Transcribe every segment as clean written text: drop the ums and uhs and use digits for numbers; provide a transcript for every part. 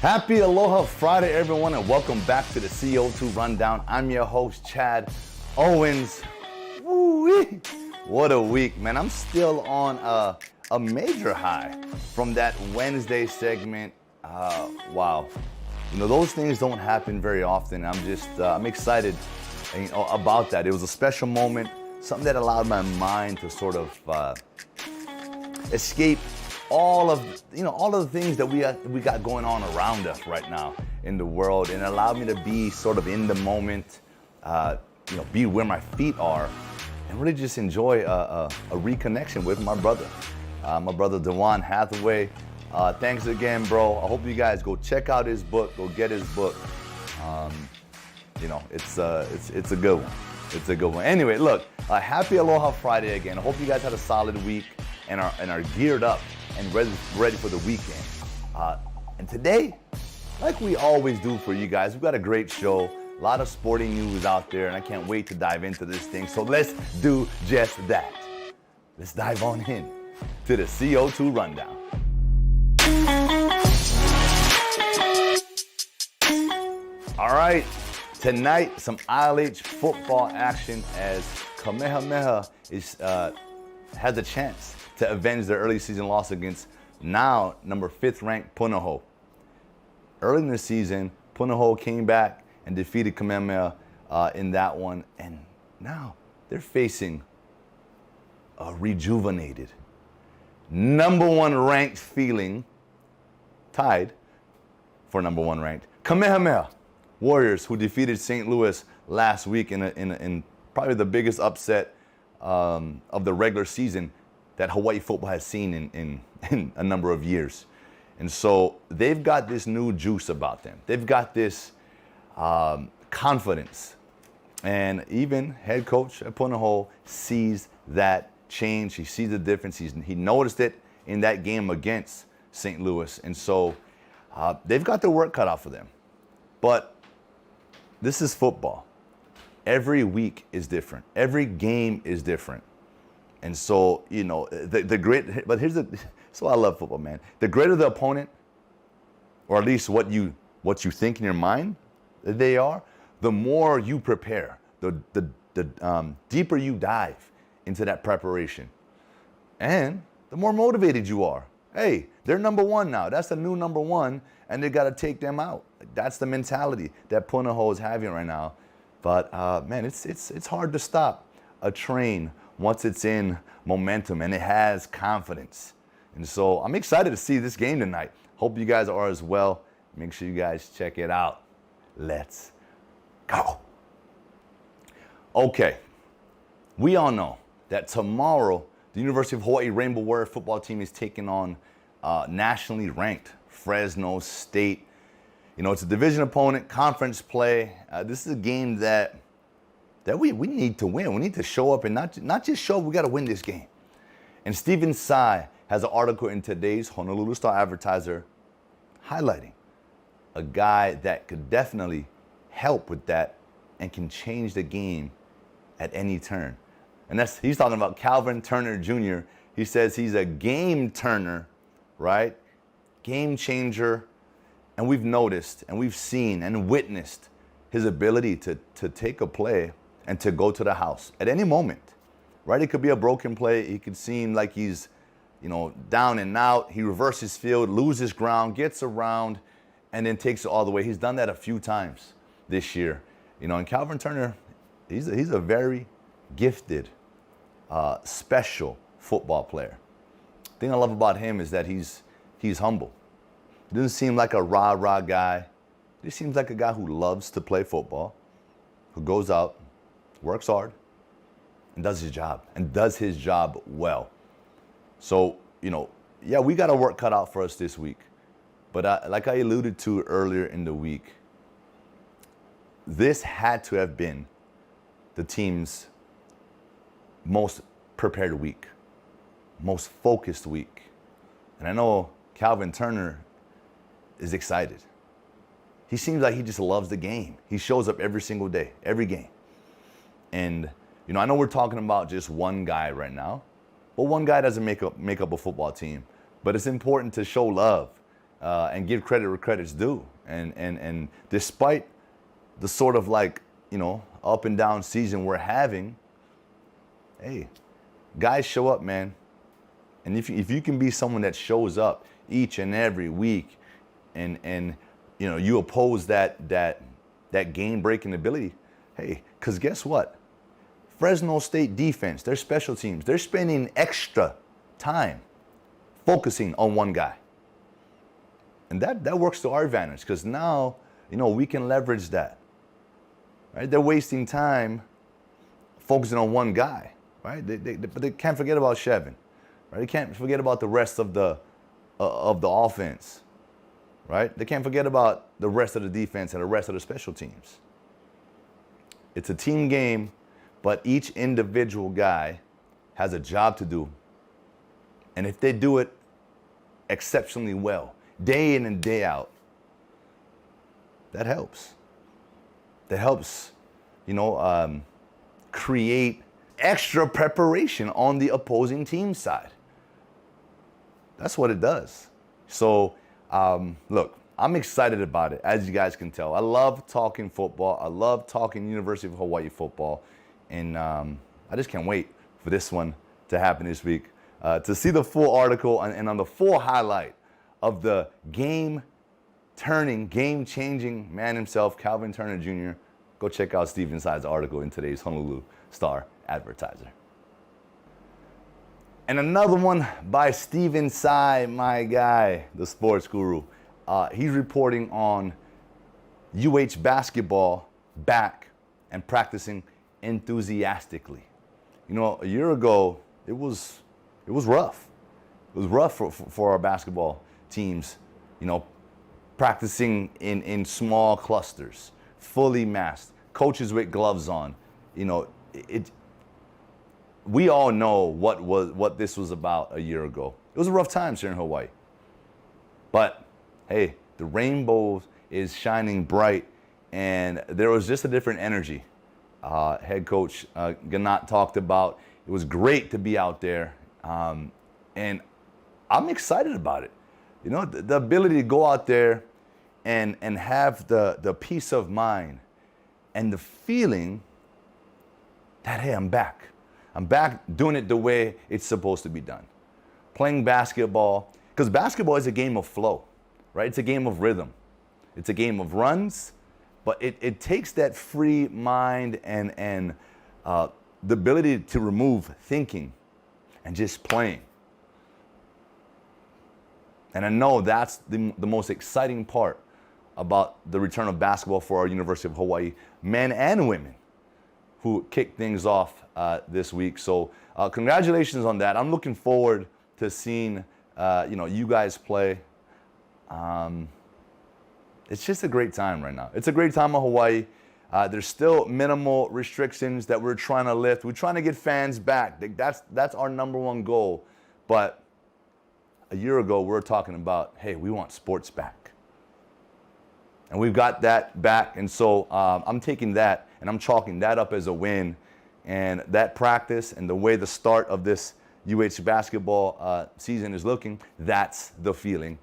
Happy Aloha Friday, everyone, and welcome back to the CO2 Rundown. I'm your host, Chad Owens. Woo-wee. What a week, man. I'm still on a major high from that Wednesday segment. Wow. You know, those things don't happen very often. I'm excited about that. It was a special moment, something that allowed my mind to sort of escape all of the things that we got going on around us right now in the world, and it allowed me to be sort of in the moment, be where my feet are, and really just enjoy a reconnection with my brother Dewan Hathaway. Thanks again, bro. I hope you guys go check out his book, go get his book. It's a good one. It's a good one. Anyway, look, happy Aloha Friday again. I hope you guys had a solid week and are geared up and ready for the weekend. And today, like we always do for you guys, we've got a great show, a lot of sporting news out there, and I can't wait to dive into this thing. So let's do just that. Let's dive on in to the CO2 Rundown. All right, tonight, some ILH football action as Kamehameha has a chance to avenge their early season loss against now number 5th ranked Punahou. Early in the season, Punahou came back and defeated Kamehameha in that one, and now they're facing a rejuvenated number 1 ranked feeling, tied for number 1 ranked Kamehameha Warriors, who defeated St. Louis last week in probably the biggest upset of the regular season that Hawaii football has seen in a number of years. And so they've got this new juice about them. They've got this confidence. And even head coach at Punahou sees that change. He sees the difference. He noticed it in that game against St. Louis. And so they've got their work cut out for them. But this is football. Every week is different. Every game is different. And so, so I love football, man. The greater the opponent, or at least what you think in your mind that they are, the more you prepare, the deeper you dive into that preparation. And the more motivated you are. Hey, they're number 1 now. That's the new number 1, and they got to take them out. That's the mentality that Punahou is having right now. But man, it's hard to stop a train once it's in momentum and it has confidence. And so I'm excited to see this game tonight. Hope you guys are as well. Make sure you guys check it out. Let's go. Okay, we all know that tomorrow the University of Hawaii Rainbow Warrior football team is taking on nationally ranked Fresno State. You know, it's a division opponent, conference play. This is a game that we need to win. We need to show up and not just show up, we got to win this game. And Stephen Tsai has an article in today's Honolulu Star-Advertiser highlighting a guy that could definitely help with that and can change the game at any turn. And he's talking about Calvin Turner Jr. He says he's a game turner, right? Game changer. And we've noticed and we've seen and witnessed his ability to take a play and to go to the house at any moment, right? It could be a broken play. He could seem like he's, down and out. He reverses field, loses ground, gets around, and then takes it all the way. He's done that a few times this year. And Calvin Turner, he's a very gifted, special football player. The thing I love about him is that he's humble. He doesn't seem like a rah-rah guy. He seems like a guy who loves to play football, who goes out, works hard, and does his job well. So, we got our work cut out for us this week. But like I alluded to earlier in the week, this had to have been the team's most prepared week, most focused week. And I know Calvin Turner is excited. He seems like he just loves the game. He shows up every single day, every game. And, I know we're talking about just one guy right now, but one guy doesn't make up a football team. But it's important to show love and give credit where credit's due. And despite the sort of like, up and down season we're having, hey, guys show up, man. And if you can be someone that shows up each and every week and you oppose that game-breaking ability, hey, because guess what? Fresno State defense, their special teams, they're spending extra time focusing on one guy. And that works to our advantage because now, we can leverage that. Right? They're wasting time focusing on one guy, right? But they can't forget about Chevin. Right? They can't forget about the rest of the offense, right? They can't forget about the rest of the defense and the rest of the special teams. It's a team game, but each individual guy has a job to do. And if they do it exceptionally well, day in and day out, that helps. That helps, create extra preparation on the opposing team side. That's what it does. So, look, I'm excited about it, as you guys can tell. I love talking football. I love talking University of Hawaii football. And I just can't wait for this one to happen this week. To see the full article and on the full highlight of the game-turning, game-changing man himself, Calvin Turner Jr., go check out Stephen Tsai's article in today's Honolulu Star-Advertiser. And another one by Stephen Tsai, my guy, the sports guru. He's reporting on UH basketball back and practicing enthusiastically. A year ago, it was rough. It was rough for our basketball teams, practicing in small clusters, fully masked, coaches with gloves on. We all know what this was about a year ago. It was a rough time here in Hawaii. But hey, the rainbow is shining bright, and there was just a different energy. Head coach Ganat talked about it was great to be out there, and I'm excited about it. The ability to go out there and have the peace of mind and the feeling that, hey, I'm back. I'm back doing it the way it's supposed to be done. Playing basketball, because basketball is a game of flow, right? It's a game of rhythm. It's a game of runs, but it takes that free mind and the ability to remove thinking and just playing. And I know that's the most exciting part about the return of basketball for our University of Hawaii men and women who kicked things off this week. So congratulations on that. I'm looking forward to seeing you guys play. It's just a great time right now. It's a great time in Hawaii. There's still minimal restrictions that we're trying to lift. We're trying to get fans back. That's our number one goal. But a year ago, we were talking about, hey, we want sports back. And we've got that back. And so I'm taking that and I'm chalking that up as a win. And that practice and the way the start of this UH basketball season is looking, that's the feeling.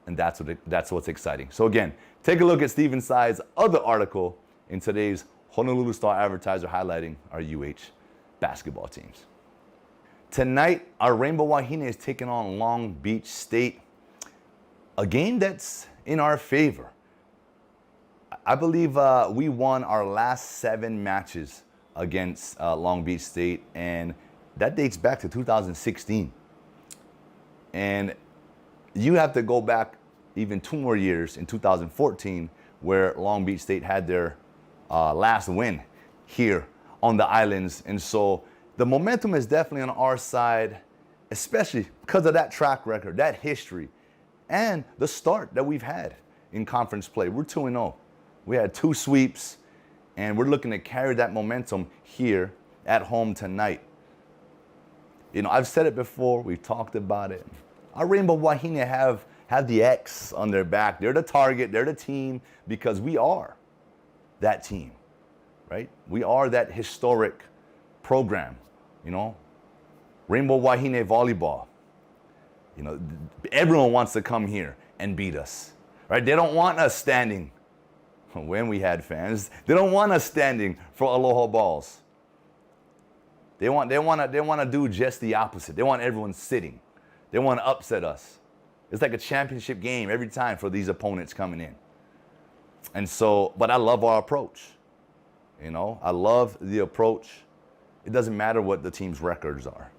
And that's what's exciting. So again, take a look at Stephen Tsai's other article in today's Honolulu Star-Advertiser highlighting our UH basketball teams. Tonight, our Rainbow Wahine is taking on Long Beach State, a game that's in our favor. I believe we won our last 7 matches against Long Beach State, and that dates back to 2016. And you have to go back even 2 more years in 2014, where Long Beach State had their last win here on the islands. And so the momentum is definitely on our side, especially because of that track record, that history, and the start that we've had in conference play. We're 2-0. We had 2 sweeps, and we're looking to carry that momentum here at home tonight. I've said it before. We've talked about it. Our Rainbow Wahine have the X on their back. They're the target. They're the team because we are that team, right? We are that historic program, Rainbow Wahine volleyball. Everyone wants to come here and beat us, right? They don't want us standing when we had fans. They don't want us standing for aloha balls. They want to do just the opposite. They want everyone sitting. They want to upset us. It's like a championship game every time for these opponents coming in. And so, but I love our approach. You know, I love the approach. It doesn't matter what the team's records are.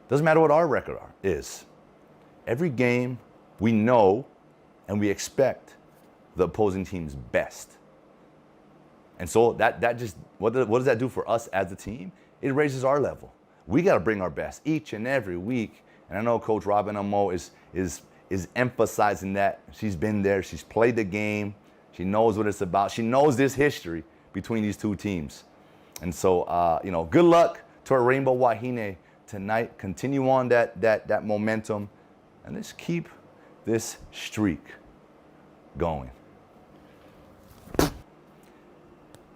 It doesn't matter what our record is. Every game we know and we expect the opposing team's best. And so that just, what does that do for us as a team? It raises our level. We got to bring our best each and every week. And I know Coach Robin Amo is emphasizing that. She's been there. She's played the game. She knows what it's about. She knows this history between these two teams. And so, you know, good luck to our Rainbow Wahine tonight. Continue on that momentum. And let's keep this streak going.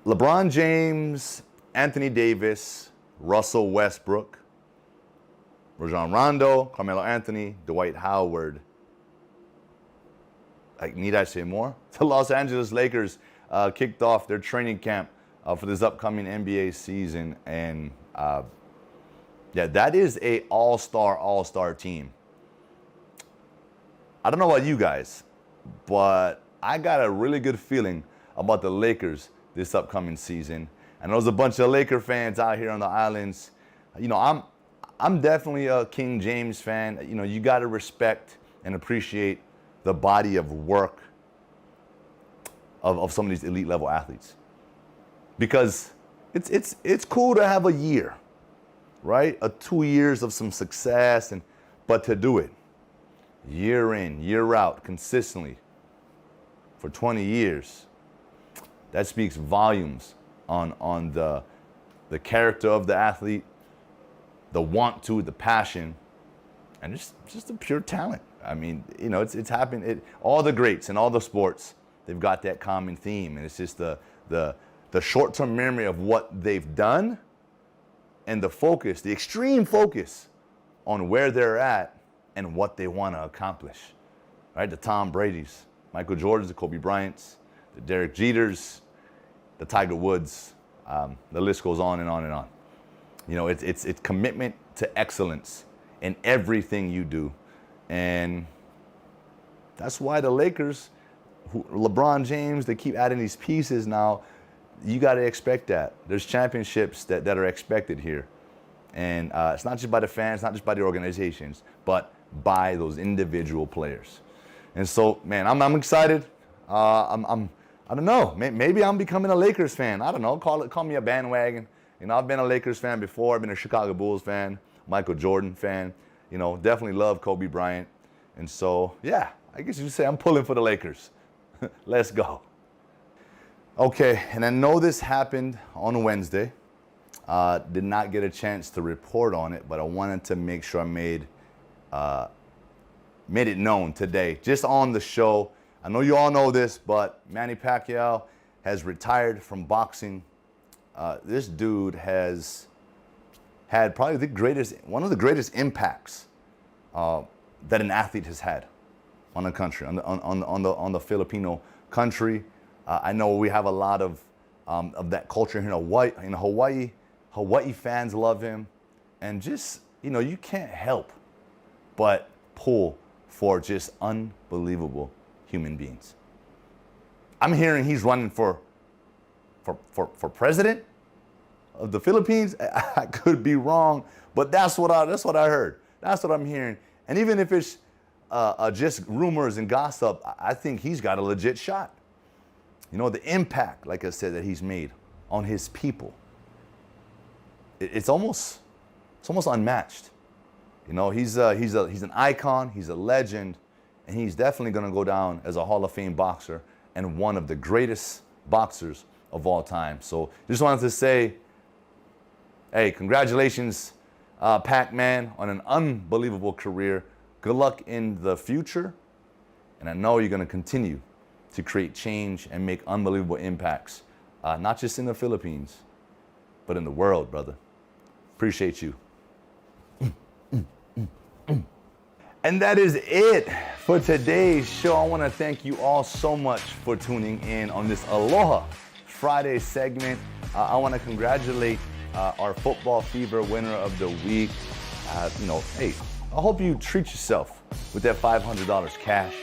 LeBron James, Anthony Davis, Russell Westbrook, Rajon Rondo, Carmelo Anthony, Dwight Howard. Like, need I say more? The Los Angeles Lakers kicked off their training camp for this upcoming NBA season. And yeah, that is a all-star team. I don't know about you guys, but I got a really good feeling about the Lakers this upcoming season. And there's a bunch of Laker fans out here on the islands. You know, I'm definitely a King James fan. You know, you got to respect and appreciate the body of work of some of these elite level athletes, because it's cool to have a year, right? 2 years of some success, but to do it year in, year out, consistently for 20 years, that speaks volumes on the character of the athlete, the want to, the passion, and just the pure talent. I mean, you know, it's happened. All the greats in all the sports, they've got that common theme, and it's just the short-term memory of what they've done, and the focus, the extreme focus on where they're at and what they want to accomplish. Right? The Tom Brady's, Michael Jordans, the Kobe Bryant's, the Derek Jeters, the Tiger Woods. The list goes on and on and on. You know, it's commitment to excellence in everything you do. And that's why the Lakers, LeBron James, they keep adding these pieces now. You got to expect that. There's championships that are expected here. And it's not just by the fans, not just by the organizations, but by those individual players. And so, man, I'm excited. I don't know. Maybe I'm becoming a Lakers fan. I don't know. Call me a bandwagon. You know, I've been a Lakers fan before. I've been a Chicago Bulls fan, Michael Jordan fan. You know, definitely love Kobe Bryant. And so, yeah, I guess you could say I'm pulling for the Lakers. Let's go. Okay, and I know this happened on Wednesday. Did not get a chance to report on it, but I wanted to make sure I made it known today, just on the show. I know you all know this, but Manny Pacquiao has retired from boxing. This dude has had probably one of the greatest impacts that an athlete has had on the country, on the Filipino country. I know we have a lot of that culture here in Hawaii. In Hawaii fans love him, and just, you know, you can't help but pull for just unbelievable human beings. I'm hearing he's running for president of the Philippines. I could be wrong, but that's what I heard. That's what I'm hearing. And even if it's just rumors and gossip, I think he's got a legit shot. You know, the impact, like I said, that he's made on his people, it's almost unmatched. You know, he's an icon, he's a legend, and he's definitely going to go down as a Hall of Fame boxer and one of the greatest boxers of all time. So just wanted to say, hey, congratulations, Pac-Man, on an unbelievable career. Good luck in the future, and I know you're going to continue to create change and make unbelievable impacts, not just in the Philippines, but in the world, brother. Appreciate you. And that is it for today's show. I want to thank you all so much for tuning in on this Aloha Friday segment. I want to congratulate our Football Fever winner of the week. Hey, I hope you treat yourself with that $500 cash.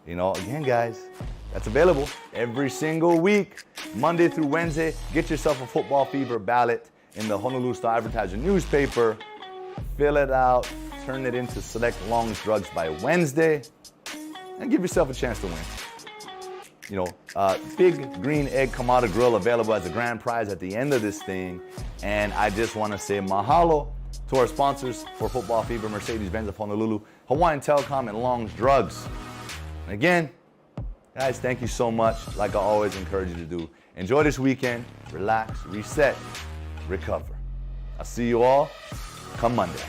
Again, guys, that's available every single week, Monday through Wednesday. Get yourself a Football Fever ballot in the Honolulu Star-Advertiser newspaper. Fill it out, turn it into select Long's Drugs by Wednesday, and give yourself a chance to win. Big green egg Kamada grill available as a grand prize at the end of this thing. And I just want to say mahalo to our sponsors for Football Fever, Mercedes-Benz of Honolulu, Hawaiian Telecom, and Long's Drugs. And again, guys, thank you so much. Like I always encourage you to do, enjoy this weekend, relax, reset, recover. I'll see you all come Monday.